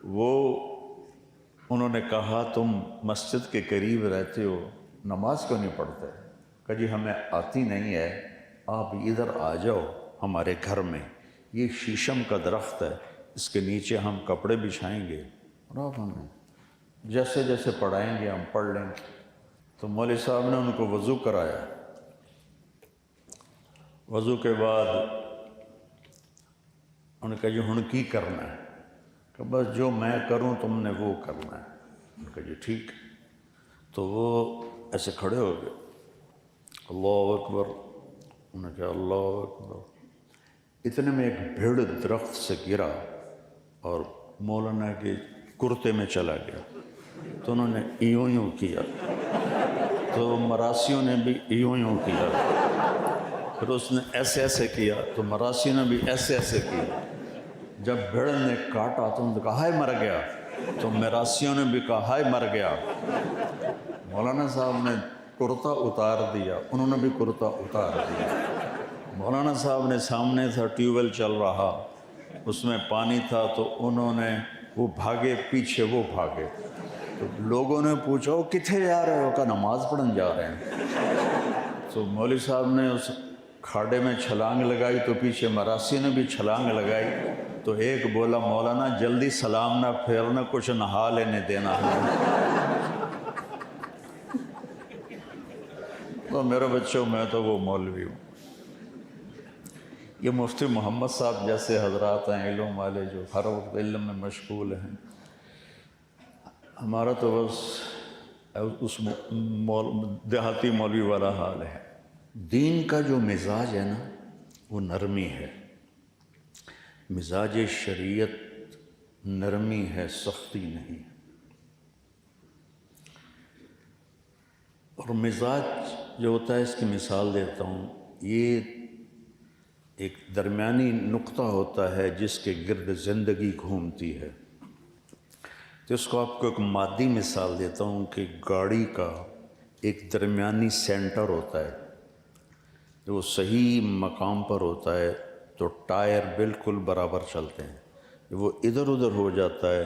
وہ انہوں نے کہا تم مسجد کے قریب رہتے ہو، نماز کیوں نہیں پڑھتے؟ کہ جی ہمیں آتی نہیں ہے، آپ ادھر آ جاؤ ہمارے گھر میں، یہ شیشم کا درخت ہے، اس کے نیچے ہم کپڑے بچھائیں گے اور آپ ہمیں جیسے جیسے پڑھائیں گے ہم پڑھ لیں گے۔ تو مولوی صاحب نے ان کو وضو کرایا۔ وضو کے بعد انہوں نے کہا جی ہن کی کرنا ہے؟ کہ بس جو میں کروں تم نے وہ کرنا ہے۔ انہوں نے کہا جی ٹھیک۔ تو وہ ایسے کھڑے ہو گئے، اللہ اکبر، انہوں نے کہا اللہ اکبر۔ اتنے میں ایک بھیڑ درخت سے گرا اور مولانا کے کرتے میں چلا گیا۔ تو انہوں نے یوں یوں کیا، تو مراسیوں نے بھی یوں یوں کیا، پھر اس نے ایسے ایسے کیا تو مراسیوں نے بھی ایسے ایسے کیا۔ جب بھیڑ نے کاٹا تو انہوں نے کہا ہائے مر گیا، تو مراسیوں نے بھی کہا ہائے مر گیا۔ مولانا صاحب نے کرتا اتار دیا، انہوں نے بھی کرتا اتار دیا۔ مولانا صاحب نے سامنے تھا ٹیوب ویل چل رہا، اس میں پانی تھا، تو انہوں نے وہ بھاگے پیچھے، وہ بھاگے۔ تو لوگوں نے پوچھا وہ کتنے جا رہے ہو؟ کہ نماز پڑھنے جا رہے ہیں۔ تو مولوی صاحب نے اس کھاڑے میں چھلانگ لگائی تو پیچھے مراسی نے بھی چھلانگ لگائی۔ تو ایک بولا مولانا جلدی سلام نہ پھیرنا، کچھ نہا لینے دینا ہے۔ تو میرے بچوں میں تو وہ مولوی ہوں۔ یہ مفتی محمد صاحب جیسے حضرات ہیں علم والے، جو ہر وقت علم میں مشغول ہیں۔ ہمارا تو بس اس دیہاتی مولوی والا حال ہے۔ دین کا جو مزاج ہے نا وہ نرمی ہے، مزاج شریعت نرمی ہے، سختی نہیں۔ اور مزاج جو ہوتا ہے، اس کی مثال دیتا ہوں، یہ ایک درمیانی نقطہ ہوتا ہے جس کے گرد زندگی گھومتی ہے۔ تو اس کو آپ کو ایک مادی مثال دیتا ہوں کہ گاڑی کا ایک درمیانی سینٹر ہوتا ہے، جو صحیح مقام پر ہوتا ہے تو ٹائر بالکل برابر چلتے ہیں۔ جب وہ ادھر ادھر ہو جاتا ہے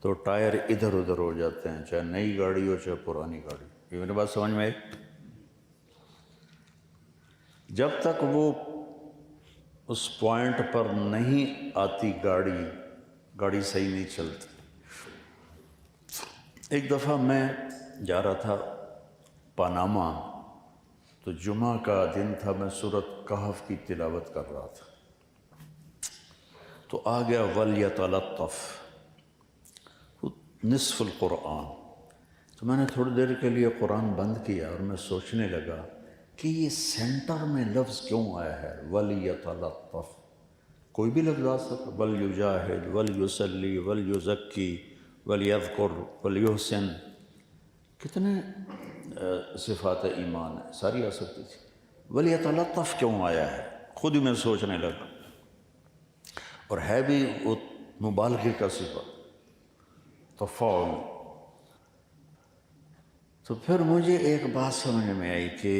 تو ٹائر ادھر ادھر ہو جاتے ہیں، چاہے نئی گاڑی ہو چاہے پرانی گاڑی۔ یہ میری بات سمجھ میں آئی؟ جب تک وہ اس پوائنٹ پر نہیں آتی گاڑی صحیح نہیں چلتی۔ ایک دفعہ میں جا رہا تھا پاناما، تو جمعہ کا دن تھا، میں سورۃ کہف کی تلاوت کر رہا تھا، تو آ گیا وَلْيَتَلَطَّفْ نصف القرآن۔ تو میں نے تھوڑی دیر کے لیے قرآن بند کیا اور میں سوچنے لگا کہ یہ سینٹر میں لفظ کیوں آیا ہے وَلْيَتَلَطَّفْ؟ کوئی بھی لفظ آ سکتا، وَلْيُجَاهِدْ وَلْيُصَلِّ وَلْيُزَكِّي وَلْيَذْكُرْ وَلْيُحْسِنْ، کتنے صفات ایمان ہیں، ساری آ سکتی تھی۔ وَلْيَتَلَطَّفْ کیوں آیا ہے؟ خود ہی میں سوچنے لگا، اور ہے بھی وہ مبالغے کا صفت، تفاعل۔ تو پھر مجھے ایک بات سمجھ میں آئی کہ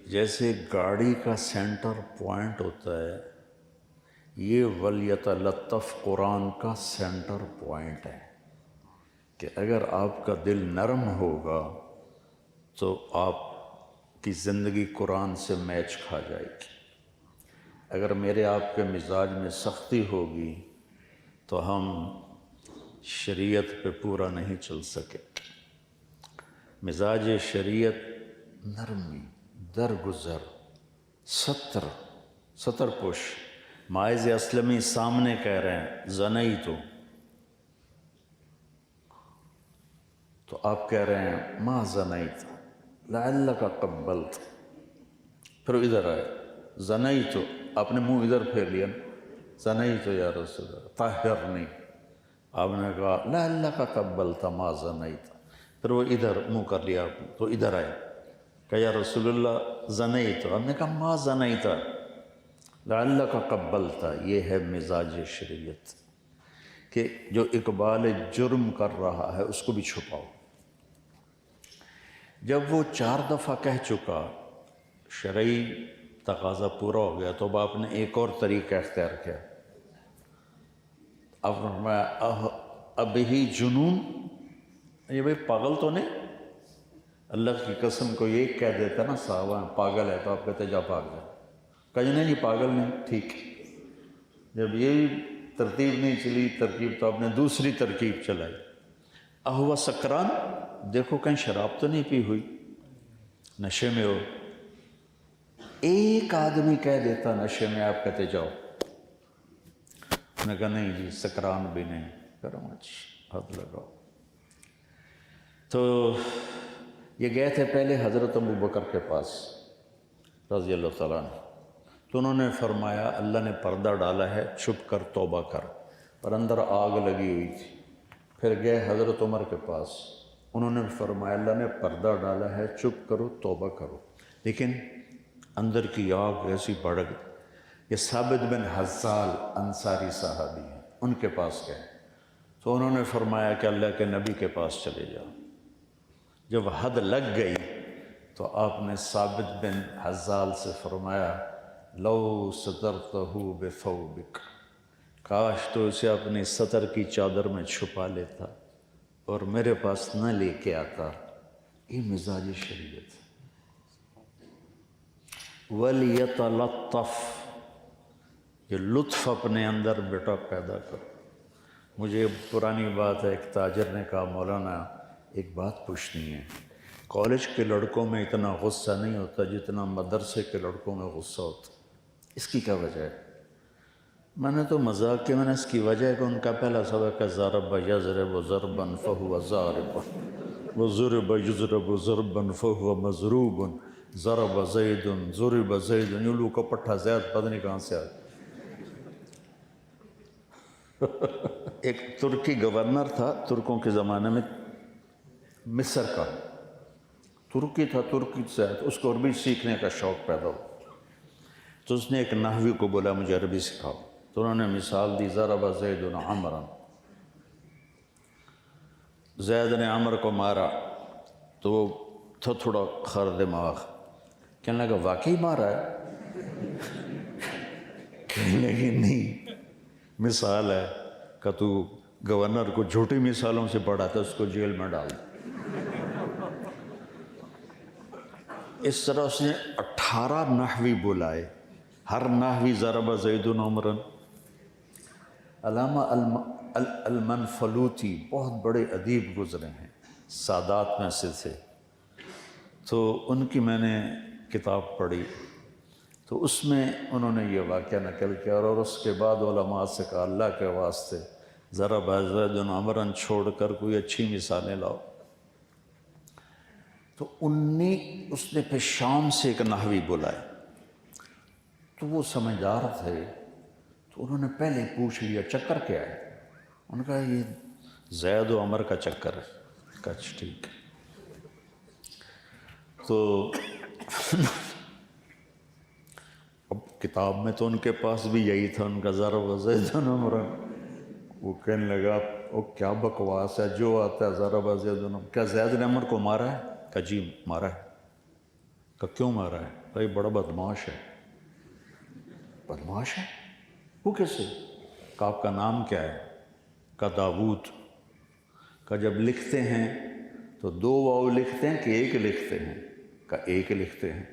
جیسے گاڑی کا سینٹر پوائنٹ ہوتا ہے، یہ وَلْيَتَلَطَّفْ قرآن کا سینٹر پوائنٹ ہے، کہ اگر آپ کا دل نرم ہوگا تو آپ کی زندگی قرآن سے میچ کھا جائے گی۔ اگر میرے آپ کے مزاج میں سختی ہوگی تو ہم شریعت پہ پورا نہیں چل سکے۔ مزاج شریعت نرمی، درگزر، ستر پوش۔ ماعز اسلمی سامنے کہہ رہے ہیں زنیتو، تو آپ کہہ رہے ہیں ما زنیت لعلک قبلت، پھر ادھر آئے زنیتو، آپ نے منہ ادھر پھیر لیا، زنیتو یا رسول اللہ طہرنی، آپ نے کہا لعلک قبلت ما زنیت، پھر وہ ادھر منہ کر لیا آپ نے، تو ادھر آئے کہ یا رسول اللہ زنیتو، آپ نے کہا ما زنیت لعلک قبلت۔ یہ ہے مزاج شریعت کہ جو اقبال جرم کر رہا ہے اس کو بھی چھپاؤ۔ جب وہ 4 دفعہ کہہ چکا، شرعی تقاضا پورا ہو گیا، تو اب آپ نے ایک اور طریقہ اختیار کیا۔ اب فرمایا اب ہی جنون، یہ بھائی پاگل تو نہیں؟ اللہ کی قسم کو یہ کہہ دیتا نا صحابہ پاگل ہے تو آپ کہتے جا پاگل ہے، کہیں نہیں جی پاگل نہیں، ٹھیک۔ جب یہ ترتیب نہیں چلی ترکیب تو آپ نے دوسری ترکیب چلائی، اہوا سکران، دیکھو کہیں شراب تو نہیں پی ہوئی، نشے میں ہو۔ ایک آدمی کہہ دیتا نشے میں، آپ کہتے جاؤ، میں کہا نہیں جی سکران بھی نہیں، کرم اچھی حد لگاؤ۔ تو یہ گئے تھے پہلے حضرت ابو بکر کے پاس رضی اللہ تعالیٰ عنہ، تو انہوں نے فرمایا اللہ نے پردہ ڈالا ہے، چھپ کر توبہ کر، اور اندر آگ لگی ہوئی تھی۔ پھر گئے حضرت عمر کے پاس، انہوں نے فرمایا اللہ نے پردہ ڈالا ہے، چپ کرو توبہ کرو، لیکن اندر کی آگ ایسی بڑھ گئی۔ یہ ثابت بن حزال انصاری صحابی ہیں، ان کے پاس گئے تو انہوں نے فرمایا کہ اللہ کے نبی کے پاس چلے جاؤ۔ جب حد لگ گئی تو آپ نے ثابت بن حزال سے فرمایا لو سترتہ بثوبک، کاش تو اسے اپنی سطر کی چادر میں چھپا لیتا اور میرے پاس نہ لے کے آتا۔ یہ مزاج شریعت۔ وَلْيَتَلَطَّفْ، یہ لطف اپنے اندر بیٹا پیدا کرو۔ مجھے پرانی بات ہے، ایک تاجر نے کہا مولانا ایک بات پوچھنی ہے، کالج کے لڑکوں میں اتنا غصہ نہیں ہوتا جتنا مدرسے کے لڑکوں میں غصہ ہوتا، اس کی کیا وجہ ہے؟ میں نے تو مذاق کیا، میں نے اس کی وجہ ہے کہ ان کا پہلا سبق ہے ضرب یضرب ضربا فہو ضارب وضرب یضرب ضربا فہو مضروب ضرب زید ضرب زید، یوں لو کا پٹھا زید پتہ نہیں کہاں سے آیا۔ ایک ترکی گورنر تھا ترکوں کے زمانے میں، مصر کا، ترکی تھا، ترکی سے اس کو عربی سیکھنے کا شوق پیدا ہو، تو اس نے ایک نحوی کو بولا مجھے عربی سکھاؤ، تو انہوں نے مثال دی ضرب زید عمرا، زید نے عمر کو مارا، تو وہ تھا تھوڑا خر دماغ، کہنے لگا واقعی مارا ہے؟ کہنے لگی نہیں، مثال ہے کہ تو گورنر کو جھوٹی مثالوں سے پڑھاتا، اس کو جیل میں ڈال دے۔ اس طرح اس نے 18 نحوی بلائے، ہر نحوی ضرب زید عمرا۔ علامہ المنفلوطی بہت بڑے ادیب گزرے ہیں، سادات میں سے تھے، تو ان کی میں نے کتاب پڑھی، تو اس میں انہوں نے یہ واقعہ نقل کیا، اور اس کے بعد علماء سے کہا اللہ کے واسطے ضرب زید عمرا چھوڑ کر کوئی اچھی مثالیں لاؤ۔ تو اس نے پھر شام سے ایک نحوی بلائے، تو وہ سمجھدار تھے، تو انہوں نے پہلے پوچھ لیا چکر کیا ہے؟ انہوں نے کہا یہ زید و عمر کا چکر ہے۔ کچھ ٹھیک۔ تو اب کتاب میں تو ان کے پاس بھی یہی تھا، ان کا ضرب زید عمرا، وہ کہنے لگا وہ کیا بکواس ہے، جو آتا ہے ضرب زید عمرا، کیا زید نے عمر کو مارا ہے؟ کہا جی مارا ہے۔ کہا کیوں مارا ہے؟ کہا یہ بڑا بدماش ہے۔ بدماش ہے؟ وہ کیسے؟ کہا آپ کا نام کیا ہے؟ کہا داود۔ کہا جب لکھتے ہیں تو 2 واو لکھتے ہیں کہ 1 لکھتے ہیں؟ کہا 1 لکھتے ہیں۔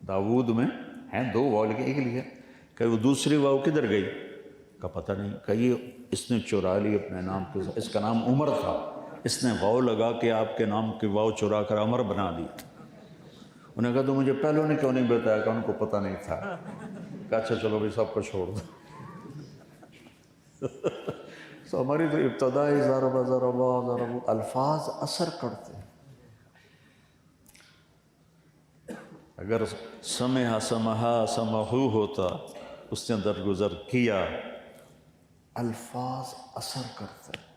داود میں ہیں 2 واو لکھے، 1 لکھا۔ کہ وہ دوسری واو کدھر گئی؟ کہا پتہ نہیں۔ کہ یہ اس نے چرا لی اپنے نام کے، اس کا نام عمر تھا، اس نے واو لگا کے آپ کے نام کی واو چرا کر عمر بنا دی۔ انہوں نے کہا تو مجھے پہلوں نے کیوں نہیں بتایا؟ کہ ان کو پتہ نہیں تھا۔ کہا اچھا چلو بھی سب کو چھوڑ دو۔ تو ہماری تو ابتدائی ضرب الفاظ اثر کرتے ہیں۔ اگر سمحا سمحا سمحو ہوتا، اس نے درگزر کیا، الفاظ اثر کرتے ہیں۔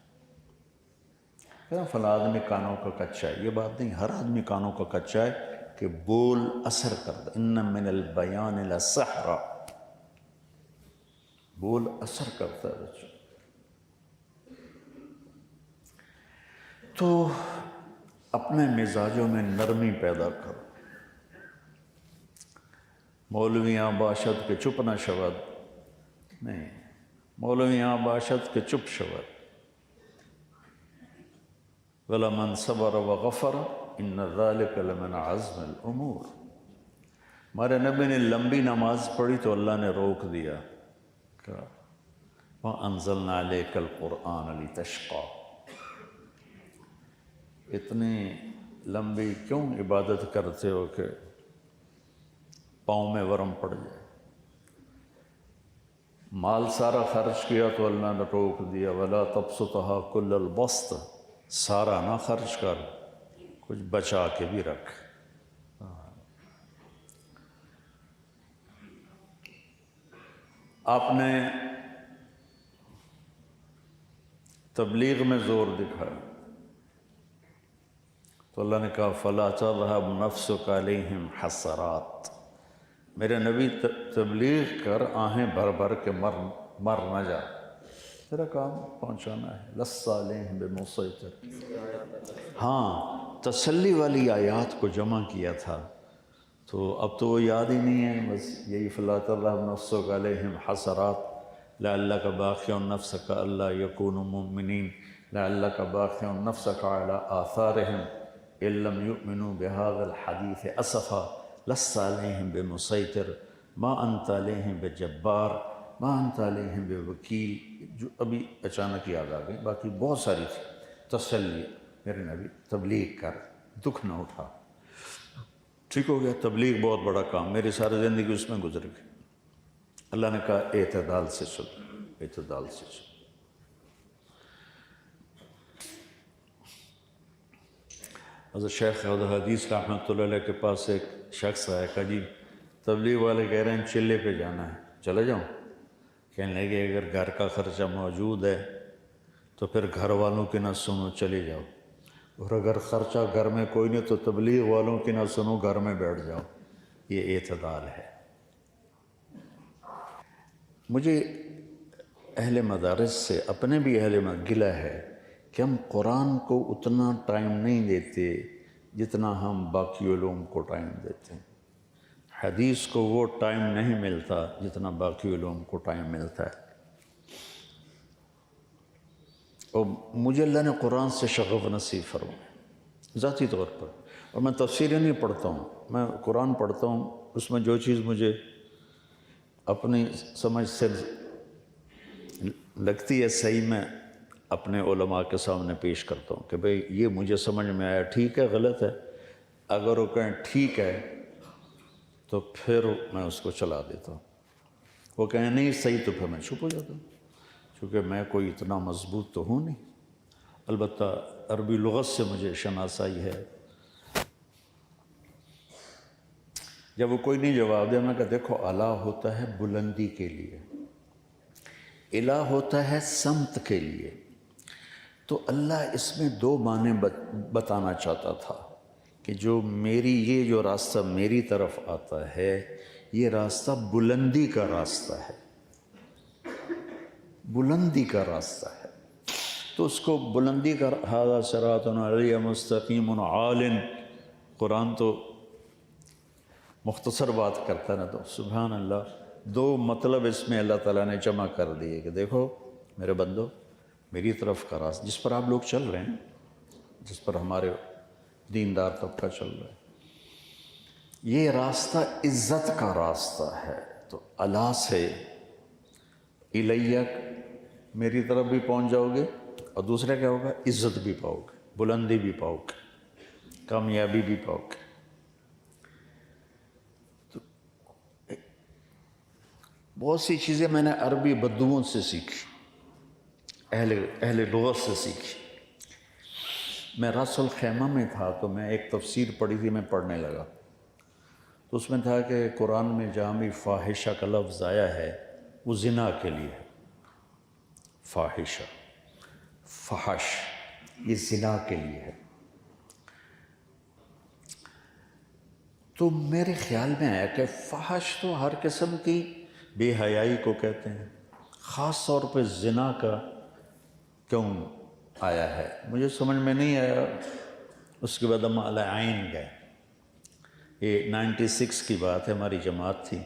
کہنا فلاں آدمی کانوں کا کچا ہے، یہ بات نہیں، ہر آدمی کانوں کا کچا ہے کہ بول اثر کرتا ہے۔ ان من البیان لسحرا، بول اثر کرتا ہے بچوں۔ تو اپنے مزاجوں میں نرمی پیدا کرو۔ مولویاں باشد کے چپ نہ شود، نہیں، مولویاں باشد کے چپ شود۔ وَلَمَنْ صَبَرَ وَغَفَرَ إِنَّ ذَلِكَ لَمِنْ عَزْمِ الْأُمُورِ۔ ہمارے نبی نے لمبی نماز پڑھی تو اللہ نے روک دیا کہ وَأَنزَلْنَا عَلَيْكَ الْقُرْآنَ لِتَشْقَى، اتنی لمبی کیوں عبادت کرتے ہو کہ پاؤں میں ورم پڑ جائے؟ مال سارا خرچ کیا تو اللہ نے روک دیا وَلَا تَبْسُطْهَا كُلَّ الْبَسْطِ، سارا نہ خرچ کر، کچھ بچا کے بھی رکھ۔ آپ نے تبلیغ میں زور دکھایا تو اللہ نے کہا فَلَا تَذْهَبْ نَفْسُكَ عَلَيْهِمْ حَسَرَاتٍ، میرے نبی تبلیغ کر آہیں بھر بھر کے مر نہ جا، تیرا کام پہنچانا ہے، لَسَّ عَلَيْهِمْ بِمُصَيْطِرٍ۔ ہاں تسلی والی آیات کو جمع کیا تھا تو اب تو وہ یاد ہی نہیں ہے، بس یہی فَلَا تَذْهَبْ نَفْسُكَ عَلَيْهِمْ حَسَرَاتٍ لَعَلَّكَ بَاخِعٌ نَفْسَكَ أَلَّا يَكُونُوا مُؤْمِنِينَ لَعَلَّكَ بَاخِعٌ نَفْسَكَ عَلَىٰ آثَارِهِمْ إِن لَّمْ يُؤْمِنُوا بِهَٰذَا الْحَدِيثِ أَسَفًا لَسَّ عَلَيْهِمْ بِمُسَيْطِرٍ مَا أَنتَ عَلَيْهِمْ بِجَبَّارٍ مَا أَنتَ عَلَيْهِمْ بِوَكِيلٍ، جو ابھی اچانک یاد آ گئی، باقی بہت ساری تھی۔ تسلی، میرے نبی تبلیغ کر، دکھ نہ اٹھا، ٹھیک ہو گیا۔ تبلیغ بہت بڑا کام، میری ساری زندگی اس میں گزر گئی۔ اللہ نے کہا اعتدال سے چلو، اعتدال سے چلو۔ حضرت شیخ حدیث رحمۃ اللہ علیہ کے پاس ایک شخص آیا، کہا جی تبلیغ والے کہہ رہے ہیں چلے پہ جانا ہے، چلے جاؤں؟ کہنے لگے اگر گھر کا خرچہ موجود ہے تو پھر گھر والوں کی نہ سنو، چلے جاؤ، اور اگر خرچہ گھر میں کوئی نہیں تو تبلیغ والوں کی نہ سنو، گھر میں بیٹھ جاؤ۔ یہ اعتدال ہے۔ مجھے اہل مدارس سے، اپنے بھی اہل گلہ ہے کہ ہم قرآن کو اتنا ٹائم نہیں دیتے جتنا ہم باقی علوم کو ٹائم دیتے ہیں، حدیث کو وہ ٹائم نہیں ملتا جتنا باقی علوم کو ٹائم ملتا ہے۔ اور مجھے اللہ نے قرآن سے شغف نصیب فرمایا ذاتی طور پر، اور میں تفسیریں نہیں پڑھتا ہوں، میں قرآن پڑھتا ہوں، اس میں جو چیز مجھے اپنی سمجھ سے لگتی ہے صحیح، میں اپنے علماء کے سامنے پیش کرتا ہوں کہ بھئی یہ مجھے سمجھ میں آیا، ٹھیک ہے غلط ہے؟ اگر وہ کہیں ٹھیک ہے تو پھر میں اس کو چلا دیتا ہوں، وہ کہیں نہیں صحیح تو پھر میں چھپ ہو جاتا ہوں، چونکہ میں کوئی اتنا مضبوط تو ہوں نہیں۔ البتہ عربی لغت سے مجھے شناسائی ہے۔ جب وہ کوئی نہیں جواب دے، میں کہا دیکھو اعلیٰ ہوتا ہے بلندی کے لیے، الہ ہوتا ہے سمت کے لیے، تو اللہ اس میں دو معنی بتانا چاہتا تھا کہ جو یہ راستہ میری طرف آتا ہے یہ راستہ بلندی کا راستہ ہے، بلندی کا راستہ ہے، تو اس کو بلندی کا ھذا صراط علیہ مستقیم عال، قرآن تو مختصر بات کرتا نا، تو سبحان اللہ دو مطلب اس میں اللہ تعالیٰ نے جمع کر دیے کہ دیکھو میرے بندو، میری طرف کا راستہ جس پر آپ لوگ چل رہے ہیں، جس پر ہمارے دیندار طبقہ چل رہا ہے، یہ راستہ عزت کا راستہ ہے، تو اللہ سے الیک میری طرف بھی پہنچ جاؤ گے، اور دوسرا کیا ہوگا؟ عزت بھی پاؤ گے، بلندی بھی پاؤ گے، کامیابی بھی پاؤ گے۔ تو بہت سی چیزیں میں نے عربی بدوؤں سے سیکھی، اہل لغت سے سیکھی۔ میں راس الخیمہ میں تھا تو میں ایک تفسیر پڑھی تھی، میں پڑھنے لگا تو اس میں تھا کہ قرآن میں جہاں بھی فاحشہ کا لفظ آیا ہے وہ زنا کے لیے ہے، فاحشہ، فحش، یہ زنا کے لیے ہے۔ تو میرے خیال میں آیا کہ فحش تو ہر قسم کی بے حیائی کو کہتے ہیں، خاص طور پہ زنا کا کیوں آیا ہے؟ مجھے سمجھ میں نہیں آیا۔ اس کے بعد ہم العین گئے، یہ 96 کی بات ہے، ہماری جماعت تھی،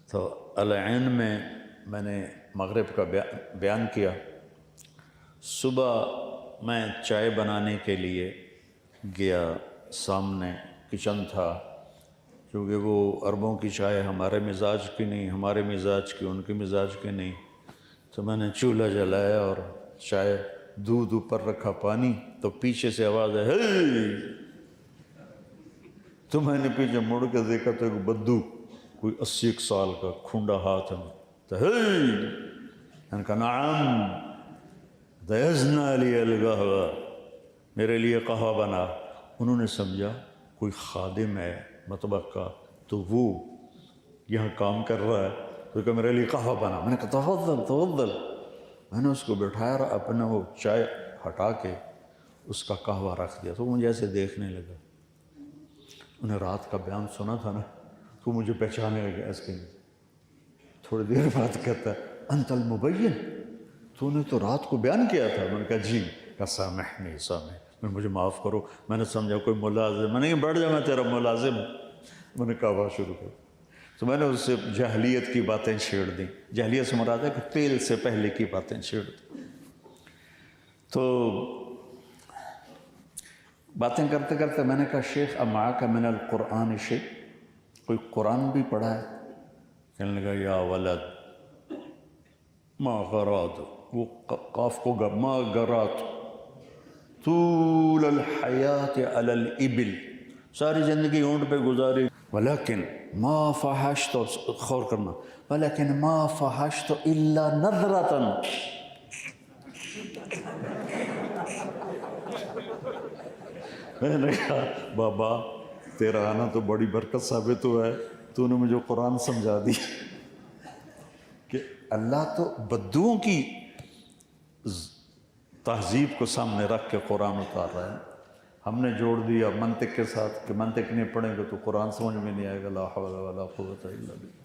تو العین میں نے مغرب کا بیان کیا۔ صبح میں چائے بنانے کے لیے گیا، سامنے کچن تھا، کیونکہ وہ عربوں کی چائے ہمارے مزاج کی نہیں، ہمارے مزاج کی ان کے مزاج کی نہیں، تو میں نے چولہا جلایا اور چائے دودھ اوپر رکھا، پانی، تو پیچھے سے آواز ہے ہے، تو میں نے پیچھے مڑ کے دیکھا تو ایک بدو کوئی 80 سال کا کھونڈا ہاتھ میں، تو ہے میں نے کہا نعم دیزنا لی القہوہ، میرے لیے قہوہ بنا۔ انہوں نے سمجھا کوئی خادم ہے مطبخ کا تو وہ یہاں کام کر رہا ہے، تو کہ میرے لیے قہوہ بنا۔ میں نے کہا تفضل تفضل۔ میں نے اس کو بٹھایا اور اپنا وہ چائے ہٹا کے اس کا قہوہ رکھ دیا، تو وہ مجھے ایسے دیکھنے لگا۔ انہیں رات کا بیان سنا تھا نا، تو مجھے پہچانے لگا ایسے ہی۔ تھوڑی دیر بعد کہتا ہے انت المبین، تو نے تو رات کو بیان کیا تھا۔ میں نے کہا جی۔ کہا سامحنی سامح، مجھے معاف کرو، میں نے سمجھا کوئی ملازم، میں نے کہا بیٹھ جا میں تیرا ملازم ہوں۔ میں نے کہا شروع کر، تو میں نے اس سے جاہلیت کی باتیں چھیڑ دیں۔ جاہلیت سے مراد ہے کہ تیل سے پہلے کی باتیں چھیڑ دیں۔ تو باتیں کرتے کرتے میں نے کہا شیخ امعاک من القرآن شیء، کوئی قرآن بھی پڑھا ہے؟ کہنے لگا یا ولد ما غرات، وہ قاف کو ما غرات طول الحیات علی الابل، ساری زندگی اونٹ پہ گزاری، ولیکن ما فحشت، غور کرنا، ولیکن ما فحشت الا نظرۃ۔ میں نے کہا بابا تیرا آنا تو بڑی برکت ثابت ہوا ہے، تو نے مجھے قرآن سمجھا دی کہ اللہ تو بدوؤں کی تہذیب کو سامنے رکھ کے قرآن اتار رہا ہے۔ ہم نے جوڑ دیا منطق کے ساتھ کہ منطق نہیں پڑھیں گے تو قرآن سمجھ میں نہیں آئے گا، لا حول ولا قوت الا باللہ۔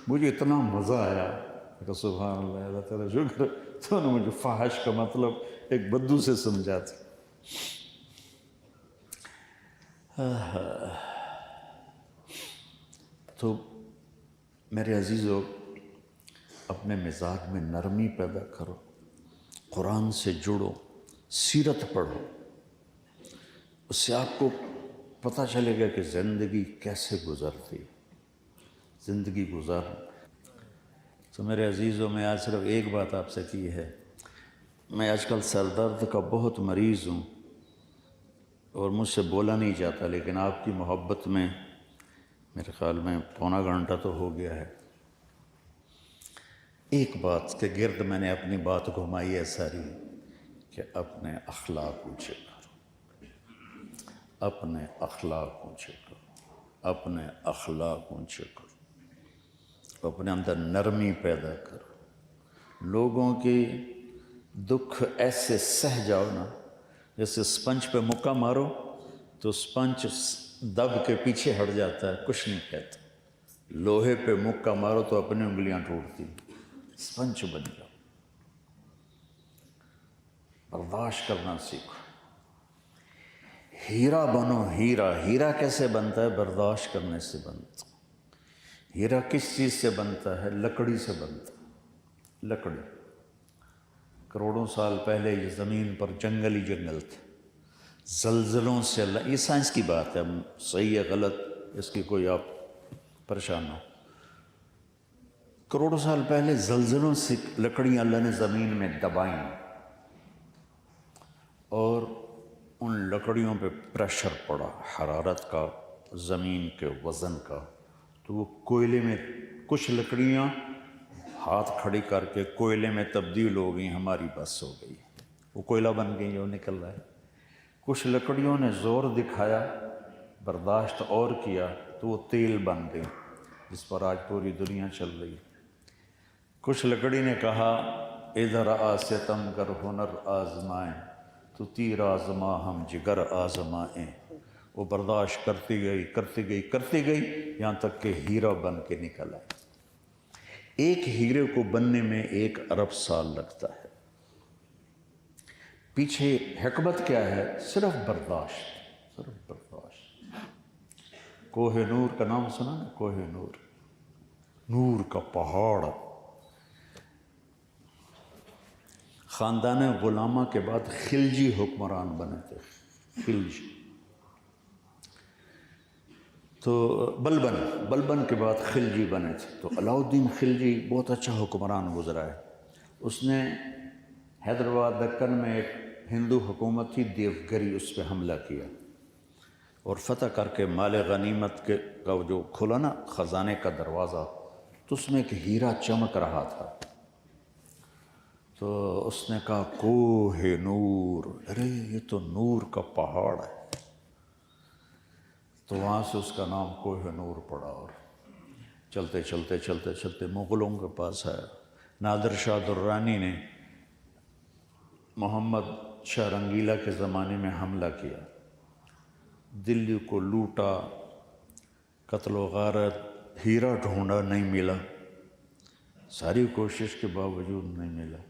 مجھے اتنا مزہ آیا کہ سبحان اللہ، اللہ تعالیٰ شکر، تو نے مجھے فحش کا مطلب ایک بدو سے سمجھا تھا۔ تو میرے عزیزو، اپنے مزاج میں نرمی پیدا کرو، قرآن سے جڑو، سیرت پڑھو، اس سے آپ کو پتہ چلے گا کہ زندگی کیسے گزرتی، زندگی گزار۔ تو میرے عزیزو، میں آج صرف ایک بات آپ سے کی ہے، میں آج کل سر درد کا بہت مریض ہوں اور مجھ سے بولا نہیں جاتا، لیکن آپ کی محبت میں میرے خیال میں پونا گھنٹہ تو ہو گیا ہے۔ ایک بات کے گرد میں نے اپنی بات گھمائی ہے ساری، کہ اپنے اخلاق اونچے کرو، اپنے اخلاق اونچے کرو، اپنے اخلاق اونچے کرو، اپنے اندر نرمی پیدا کرو، لوگوں کی دکھ ایسے سہ جاؤ نا، جیسے سپنج پہ مکہ مارو تو سپنج دب کے پیچھے ہٹ جاتا ہے، کچھ نہیں کہتا۔ لوہے پہ مکہ مارو تو اپنی انگلیاں ٹوٹتی، سپنج بن جاؤ، برداشت کرنا سیکھو، ہیرا بنو، ہیرا۔ ہیرا کیسے بنتا ہے؟ برداشت کرنے سے بنتا۔ ہیرا کس چیز سے بنتا ہے؟ لکڑی سے بنتا ہے، لکڑی۔ کروڑوں سال پہلے یہ زمین پر جنگل ہی جنگل تھے، زلزلوں سے اللہ، یہ سائنس کی بات ہے، صحیح ہے غلط اس کی کوئی آپ پریشان نہ ہو۔ کروڑوں سال پہلے زلزلوں سے لکڑیاں اللہ نے زمین میں دبائیں، اور ان لکڑیوں پہ پریشر پڑا، حرارت کا، زمین کے وزن کا، تو وہ کوئلے میں، کچھ لکڑیاں ہاتھ کھڑی کر کے کوئلے میں تبدیل ہو گئی، ہماری بس ہو گئی، وہ کوئلہ بن گئی جو نکل رہا ہے۔ کچھ لکڑیوں نے زور دکھایا، برداشت اور کیا، تو وہ تیل بن گئی، جس پر آج پوری دنیا چل رہی ہے۔ کچھ لکڑی نے کہا ادھر آ ستم گر ہنر آزمائیں، تو تیر آزما ہم جگر آزمائیں، وہ برداشت کرتی گئی کرتی گئی کرتی گئی، یہاں تک کہ ہیرا بن کے نکل آئی۔ ایک ہیرے کو بننے میں 1 ارب سال لگتا ہے۔ پیچھے حکمت کیا ہے؟ صرف برداشت، صرف برداشت۔ کوہ نور کا نام سنا نا؟ کوہ نور، نور کا پہاڑ، خاندان غلامہ کے بعد خلجی حکمران بنے تھے، خلجی، تو بلبن کے بعد خلجی بنے تھے۔ تو علاؤ الدین خلجی بہت اچھا حکمران گزرا ہے۔ اس نے حیدرآباد دکن میں ایک ہندو حکومت تھی دیوگری، اس پہ حملہ کیا اور فتح کر کے مال غنیمت کا جو کھلا نا خزانے کا دروازہ، تو اس میں ایک ہیرا چمک رہا تھا۔ تو اس نے کہا کوہ نور، ارے یہ تو نور کا پہاڑ ہے۔ تو وہاں سے اس کا نام کوہ نور پڑا، اور چلتے چلتے چلتے چلتے مغلوں کے پاس آیا۔ نادر شاہ درانی نے محمد شاہ رنگیلا کے زمانے میں حملہ کیا، دلی کو لوٹا، قتل و غارت، ہیرا ڈھونڈا نہیں ملا، ساری کوشش کے باوجود نہیں ملا۔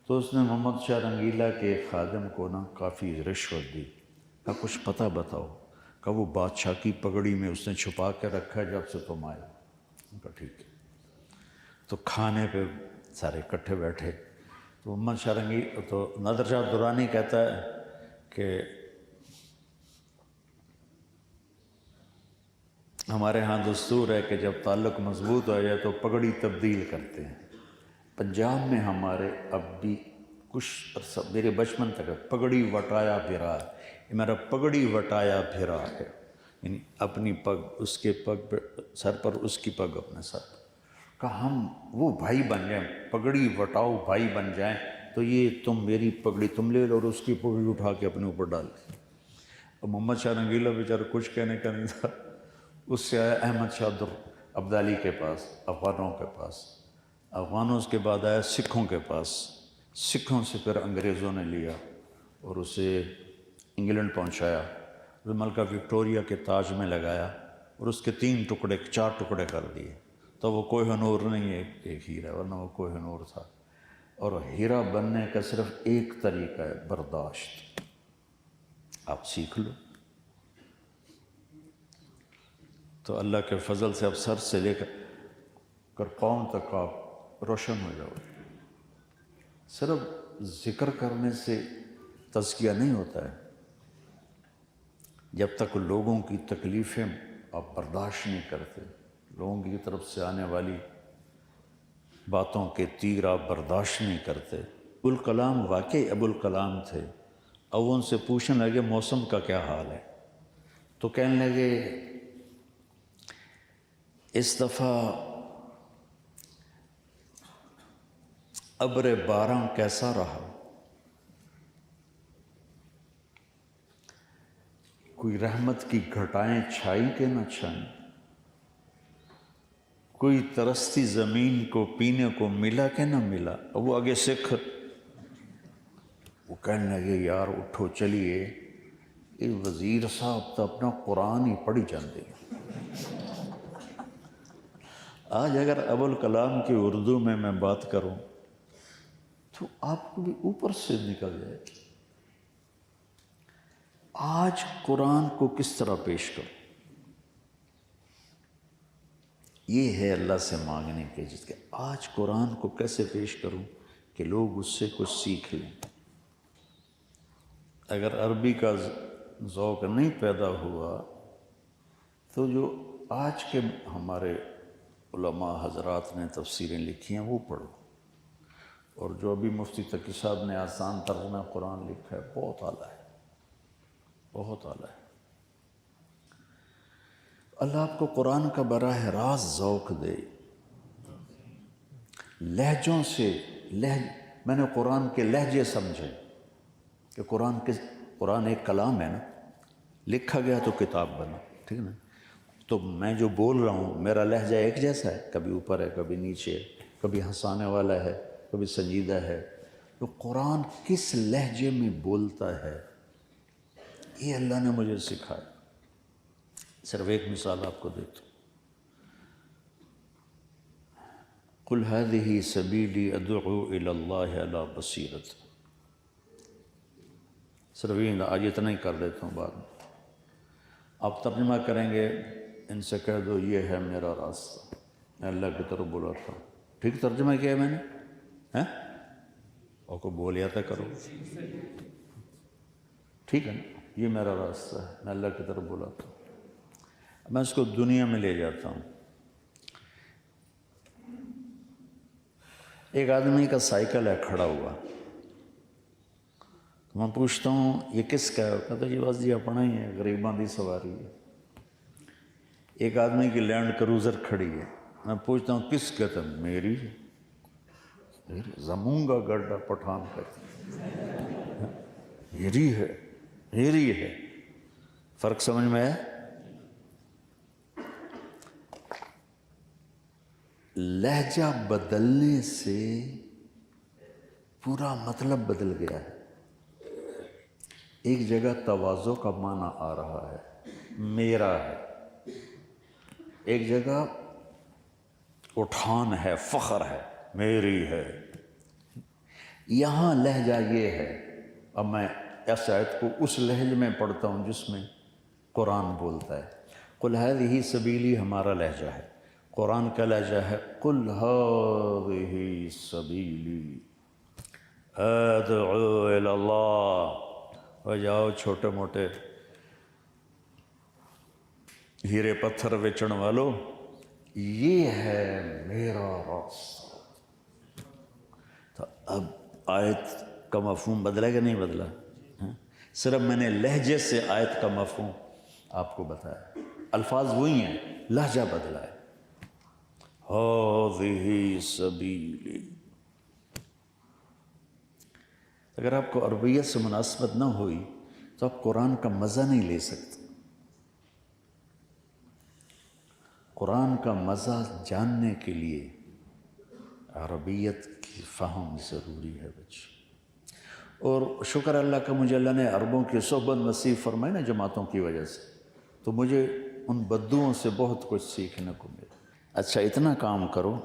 تو اس نے محمد شاہ رنگیلا کے ایک خادم کو نا کافی رشوت دی، کہا کچھ پتہ بتاؤ، کہا وہ بادشاہ کی پگڑی میں اس نے چھپا کے رکھا ہے جب سے تم آئے۔ کہا ٹھیک ہے۔ تو کھانے پہ سارے اکٹھے بیٹھے، تو محمد شاہ رنگیلا، تو نادر شاہ درانی کہتا ہے کہ ہمارے ہاں دستور ہے کہ جب تعلق مضبوط ہو جائے تو پگڑی تبدیل کرتے ہیں۔ پنجاب میں ہمارے اب بھی کچھ عرصہ، میرے بچپن تک پگڑی وٹایا پھرا ہے، یہ میرا پگڑی وٹایا پھرا ہے، یعنی اپنی پگ اس کے پگ پہ سر پر، اس کی پگ اپنے سر پر۔ کہا ہم وہ بھائی بن جائیں، پگڑی وٹاؤ بھائی بن جائیں، تو یہ تم میری پگڑی تم لے لو اور اس کی پگڑی اٹھا کے اپنے اوپر ڈال دی۔ اور محمد شاہ رنگیلا بیچارہ کچھ کہنے کا نہیں تھا، اس سے آیا احمد شاہ ابدالی کے پاس، افغانوں کے پاس، افغانوں کے بعد آیا سکھوں کے پاس، سکھوں سے پھر انگریزوں نے لیا اور اسے انگلینڈ پہنچایا، ملکہ وکٹوریہ کے تاج میں لگایا اور اس کے 4 ٹکڑے کر دیے۔ تو وہ کوہ نور نہیں ہے، ایک ہیرا، ورنہ وہ کوہ نور تھا۔ اور ہیرا بننے کا صرف ایک طریقہ ہے، برداشت، آپ سیکھ لو تو اللہ کے فضل سے اب سر سے لے کر پاؤں تک آپ روشن ہو جاؤ۔ صرف ذکر کرنے سے تزکیہ نہیں ہوتا ہے، جب تک لوگوں کی تکلیفیں آپ برداشت نہیں کرتے، لوگوں کی طرف سے آنے والی باتوں کے تیر آپ برداشت نہیں کرتے۔ ابوالکلام واقعی ابوالکلام تھے، اب ان سے پوچھنے لگے موسم کا کیا حال ہے، تو کہنے لگے اس دفعہ ابر باراں کیسا رہا، کوئی رحمت کی گھٹائیں چھائی کہ نہ چھائیں، کوئی ترستی زمین کو پینے کو ملا کہ نہ ملا۔ اب وہ آگے سکھ وہ کہنے لگے یار اٹھو چلیے، یہ وزیر صاحب تو اپنا قرآن ہی پڑھی جاندے ہیں۔ آج اگر ابوالکلام کی اردو میں بات کروں تو آپ کو بھی اوپر سے نکل جائے۔ آج قرآن کو کس طرح پیش کروں، یہ ہے اللہ سے مانگنے کے جس کے آج قرآن کو کیسے پیش کروں کہ لوگ اس سے کچھ سیکھ لیں۔ اگر عربی کا ذوق نہیں پیدا ہوا تو جو آج کے ہمارے علماء حضرات نے تفسیریں لکھی ہیں وہ پڑھو، اور جو ابھی مفتی تقی صاحب نے آسان ترجمہ قرآن لکھا ہے بہت اعلیٰ ہے، بہت اعلیٰ ہے۔ اللہ آپ کو قرآن کا براہ راست ذوق دے، لہجوں سے میں نے قرآن کے لہجے سمجھے کہ قرآن ایک کلام ہے نا، لکھا گیا تو کتاب بنا، ٹھیک نا؟ تو میں جو بول رہا ہوں میرا لہجہ ایک جیسا ہے، کبھی اوپر ہے کبھی نیچے ہے، کبھی ہنسانے والا ہے کبھی سنجیدہ ہے۔ تو قرآن کس لہجے میں بولتا ہے یہ اللہ نے مجھے سکھایا۔ صرف ایک مثال آپ کو دیتا ہوں، قل هذه سبیلی ادعو الی اللہ علی بصیرت، صرف آج اتنا ہی کر دیتا ہوں، بعد میں آپ ترجمہ کریں گے، ان سے کہہ دو یہ ہے میرا راستہ، میں اللہ کی طرف بلاتا ہوں۔ ٹھیک ترجمہ کیا ہے میں نے، اور کو بولیاتا کرو، ٹھیک ہے نا؟ یہ میرا راستہ ہے، میں اللہ کی طرف بلاتا ہوں، میں اس کو دنیا میں لے جاتا ہوں۔ ایک آدمی کا سائیکل ہے کھڑا ہوا، تو میں پوچھتا ہوں یہ کس کا ہے؟ کہتا جی بس جی اپنا ہی ہے، غریباں دی سواری ہے۔ ایک آدمی کی لینڈ کروزر کھڑی ہے، میں پوچھتا ہوں کس کا؟ تھا میری ہے۔ زموں گا گڈھا پٹھان کرتی میری ہے، میری ہے۔ فرق سمجھ میں ہے؟ لہجہ بدلنے سے پورا مطلب بدل گیا ہے۔ ایک جگہ تواضع کا معنی آ رہا ہے، میرا ہے، ایک جگہ اٹھان ہے، فخر ہے، میری ہے۔ یہاں لہجہ یہ ہے، اب میں اس آیت کو اس لہجے میں پڑھتا ہوں جس میں قرآن بولتا ہے۔ قل ہذہ سبیلی ہمارا لہجہ ہے، قرآن کا لہجہ ہے قل ہذہ سبیلی ادعو الی اللہ۔ ہو جاؤ چھوٹے موٹے ہیرے پتھر بیچن والو، یہ ہے میرا راستہ۔ تو اب آیت کا مفہوم بدلا کہ نہیں بدلا؟ صرف میں نے لہجے سے آیت کا مفہوم آپ کو بتایا، الفاظ وہی ہیں، لہجہ بدلا ہے۔ ہذہ سبیلی۔ اگر آپ کو عربیت سے مناسبت نہ ہوئی تو آپ قرآن کا مزہ نہیں لے سکتے۔ قرآن کا مزہ جاننے کے لیے عربیت کی فہم ضروری ہے بچے۔ اور شکر اللہ کا مجھے اللہ نے عربوں کی صحبت نصیب فرمائی نا جماعتوں کی وجہ سے، تو مجھے ان بدوؤں سے بہت کچھ سیکھنے کو ملا۔ اچھا اتنا کام کرو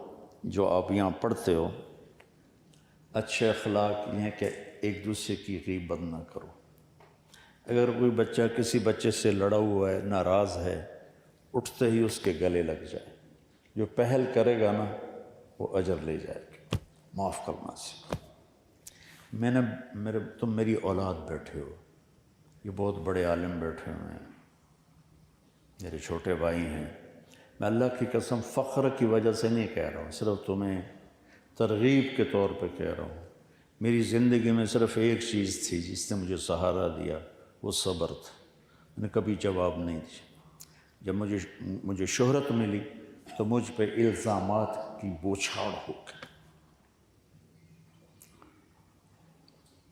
جو آپ یہاں پڑھتے ہو، اچھے اخلاق یہ ہیں کہ ایک دوسرے کی غیبت نہ کرو۔ اگر کوئی بچہ کسی بچے سے لڑا ہوا ہے، ناراض ہے، اٹھتے ہی اس کے گلے لگ جائے۔ جو پہل کرے گا نا وہ اجر لے جائے گا۔ معاف کرنا سیکھو۔ تم میری اولاد بیٹھے ہو، یہ بہت بڑے عالم بیٹھے ہوئے ہیں، میرے چھوٹے بھائی ہیں، میں اللہ کی قسم فخر کی وجہ سے نہیں کہہ رہا ہوں، صرف تمہیں ترغیب کے طور پہ کہہ رہا ہوں۔ میری زندگی میں صرف ایک چیز تھی جس نے مجھے سہارا دیا، وہ صبر تھا۔ میں نے کبھی جواب نہیں دیا۔ جب مجھے شہرت ملی تو مجھ پہ الزامات کی بوچھاڑ ہو گئی،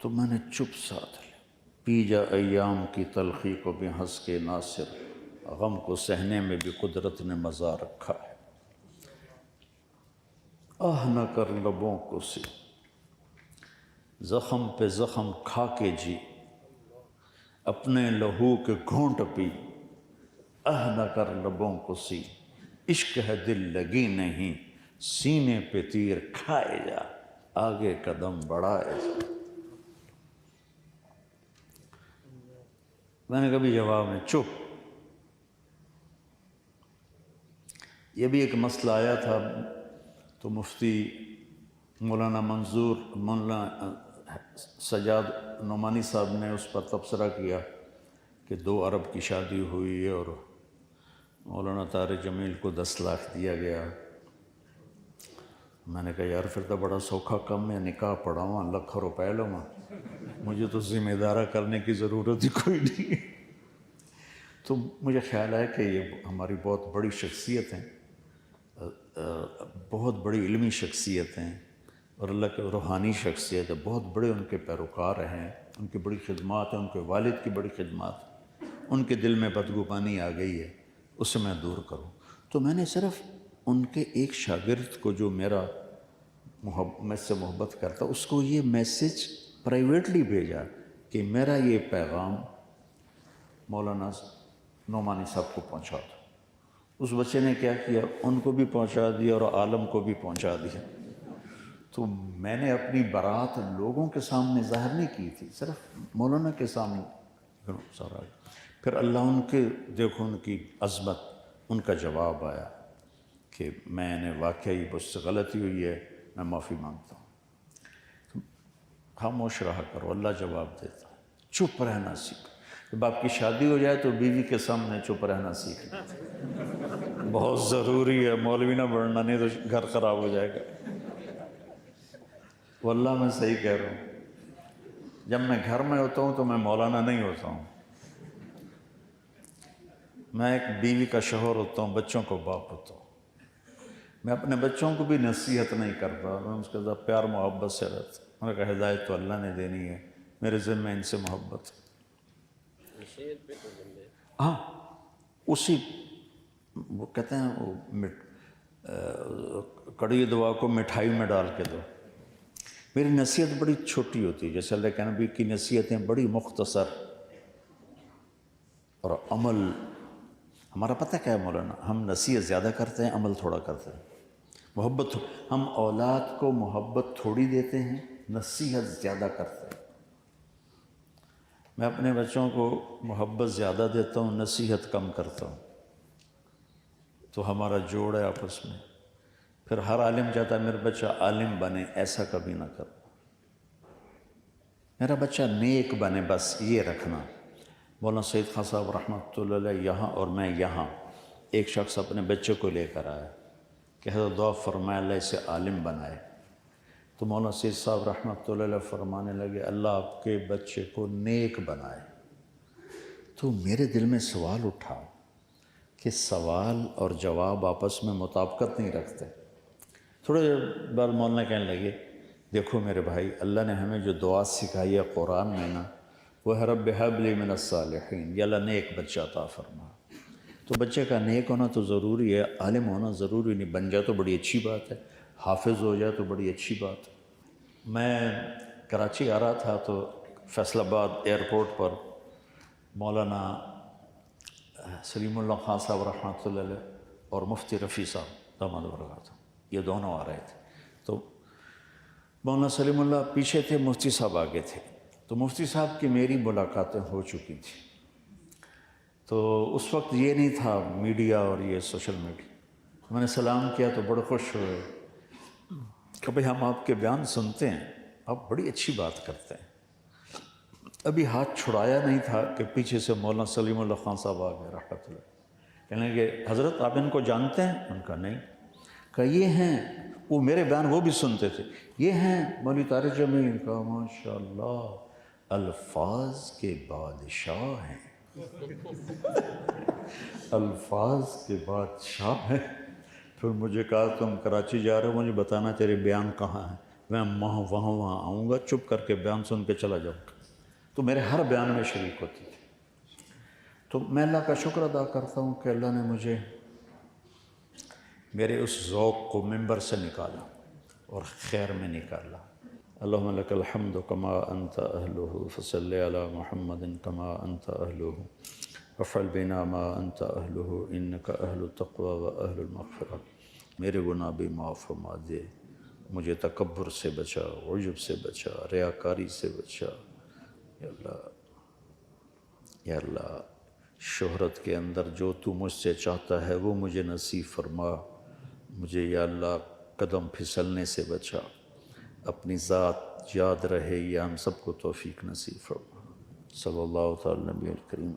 تو میں نے چپ ساتھ لیا۔ پی جا ایام کی تلخی کو بھی ہنس کے ناصر، غم کو سہنے میں بھی قدرت نے مزہ رکھا ہے۔ آہ نہ کر لبوں کو سی، زخم پہ زخم کھا کے جی، اپنے لہو کے گھونٹ پی۔ آہ نہ کر لبوں کو سی، عشق ہے دل لگی نہیں، سینے پہ تیر کھائے جا، آگے قدم بڑھائے جا۔ میں نے کبھی جواب نہیں، چپ۔ یہ بھی ایک مسئلہ آیا تھا تو مفتی مولانا سجاد نعمانی صاحب نے اس پر تبصرہ کیا کہ 2 ارب کی شادی ہوئی اور مولانا طارق جمیل کو 10 لاکھ دیا گیا۔ میں نے کہا یار پھر تو بڑا سوکھا کم ہے، نکاح پڑھاواں لاکھوں روپے لواں، مجھے تو ذمہ دارہ کرنے کی ضرورت ہی کوئی نہیں۔ تو مجھے خیال ہے کہ یہ ہماری بہت بڑی شخصیت ہیں، بہت بڑی علمی شخصیت ہیں اور اللہ کے روحانی شخصیت ہے، بہت بڑے ان کے پیروکار ہیں، ان کی بڑی خدمات ہیں، ان کے والد کی بڑی خدمات، ان کے دل میں بدگمانی آ گئی ہے، اسے میں دور کروں۔ تو میں نے صرف ان کے ایک شاگرد کو جو مجھ سے محبت کرتا، اس کو یہ میسج پرائیویٹلی بھیجا کہ میرا یہ پیغام مولانا نعمانی صاحب کو پہنچا دو۔ اس بچے نے کیا کیا، ان کو بھی پہنچا دیا اور عالم کو بھی پہنچا دیا۔ تو میں نے اپنی برات لوگوں کے سامنے ظاہر نہیں کی تھی، صرف مولانا کے سامنے سارا۔ پھر اللہ ان کے دیکھو ان کی عظمت، ان کا جواب آیا کہ میں نے واقعی مجھ سے غلطی ہوئی ہے، میں معافی مانگتا ہوں۔ خاموش رہا کرو، اللہ جواب دیتا ہے۔ چپ رہنا سیکھ، جب آپ کی شادی ہو جائے تو بیوی کے سامنے چپ رہنا سیکھنا بہت ضروری ہے، مولوی نہ بننا نہیں تو گھر خراب ہو جائے گا۔ واللہ میں صحیح کہہ رہا ہوں، جب میں گھر میں ہوتا ہوں تو میں مولانا نہیں ہوتا ہوں، میں ایک بیوی کا شوہر ہوتا ہوں، بچوں کو باپ ہوتا ہوں۔ میں اپنے بچوں کو بھی نصیحت نہیں کرتا، میں اس کے ساتھ پیار محبت سے رہتا ہوں۔ میں نے کہا ہدایت تو اللہ نے دینی ہے، میرے ذمہ ان سے محبت ہے۔ ہاں اسی وہ کہتے ہیں وہ کڑی دعا کو مٹھائی میں ڈال کے دو۔ میری نصیحت بڑی چھوٹی ہوتی ہے، جیسے اللہ کے نبی کی نصیحتیں بڑی مختصر، اور عمل ہمارا پتہ کیا ہے مولانا، ہم نصیحت زیادہ کرتے ہیں، عمل تھوڑا کرتے ہیں۔ محبت ہم اولاد کو محبت تھوڑی دیتے ہیں، نصیحت زیادہ کرتے ہیں۔ میں اپنے بچوں کو محبت زیادہ دیتا ہوں، نصیحت کم کرتا ہوں، تو ہمارا جوڑ ہے آپس میں۔ پھر ہر عالم چاہتا ہے میرا بچہ عالم بنے، ایسا کبھی نہ کرنا، میرا بچہ نیک بنے، بس یہ رکھنا۔ مولانا سید خان صاحب رحمۃ اللہ علیہ یہاں اور میں یہاں، ایک شخص اپنے بچے کو لے کر آیا کہ حضرت دعا فرمائے اللہ اسے عالم بنائے، تو مولانا سید صاحب رحمۃ اللہ علیہ فرمانے لگے اللہ آپ کے بچے کو نیک بنائے۔ تو میرے دل میں سوال اٹھا کہ سوال اور جواب آپس میں مطابقت نہیں رکھتے۔ تھوڑے بعد مولانا کہنے لگے دیکھو میرے بھائی، اللہ نے ہمیں جو دعا سکھائی ہے قرآن میں نا، وہ ہے رب ہب لی من الصالحین، یا اللہ نیک بچہ عطا فرما۔ تو بچے کا نیک ہونا تو ضروری ہے، عالم ہونا ضروری نہیں، بن جائے تو بڑی اچھی بات ہے، حافظ ہو جائے تو بڑی اچھی بات ہے۔ میں کراچی آ رہا تھا تو فیصل آباد ایئرپورٹ پر مولانا سلیم اللہ خان صاحب رحمۃ اللہ علیہ اور مفتی رفیع صاحب داماد برکاتہ، یہ دونوں آ رہے تھے۔ تو مولانا سلیم اللہ پیچھے تھے، مفتی صاحب آگے تھے۔ تو مفتی صاحب کی میری ملاقاتیں ہو چکی تھیں، تو اس وقت یہ نہیں تھا میڈیا اور یہ سوشل میڈیا۔ میں نے سلام کیا تو بڑے خوش ہوئے کہ بھئی ہم آپ کے بیان سنتے ہیں، آپ بڑی اچھی بات کرتے ہیں۔ ابھی ہاتھ چھڑایا نہیں تھا کہ پیچھے سے مولانا سلیم اللہ خان صاحب آ گئے رحمۃ اللہ، کہنے لگے حضرت آپ ان کو جانتے ہیں؟ ان کا نہیں۔ کہا یہ ہیں، وہ میرے بیان وہ بھی سنتے تھے، یہ ہیں مولوی طارق جمیل۔ کہا ماشاءاللہ الفاظ کے بادشاہ ہیں، الفاظ کے بادشاہ ہیں۔ پھر مجھے کہا تم کراچی جا رہے ہو، مجھے بتانا تیرے بیان کہاں ہیں، میں وہاں آؤں گا، چپ کر کے بیان سن کے چلا جاؤں گا۔ تو میرے ہر بیان میں شریک ہوتی تھی۔ تو میں اللہ کا شکر ادا کرتا ہوں کہ اللہ نے مجھے میرے اس ذوق کو ممبر سے نکالا اور خیر میں نکالا۔ اللہم لک الحمد کما انت اہلہ فصلی علی محمد کما انت اہلہ وافعل بنا ما انت اہلہ انک اہل التقوی و اہل المغفرہ۔ میرے گناہ بھی معاف فرما دے، مجھے تکبر سے بچا، عجب سے بچا، ریاکاری سے بچا۔ یا اللہ، یا اللہ، شہرت کے اندر جو تو مجھ سے چاہتا ہے وہ مجھے نصیب فرما، مجھے یا اللہ قدم پھسلنے سے بچا، اپنی ذات یاد رہے، یا ہم سب کو توفیق نصیب فرما۔ صلی اللہ تعالی نبی الکریم۔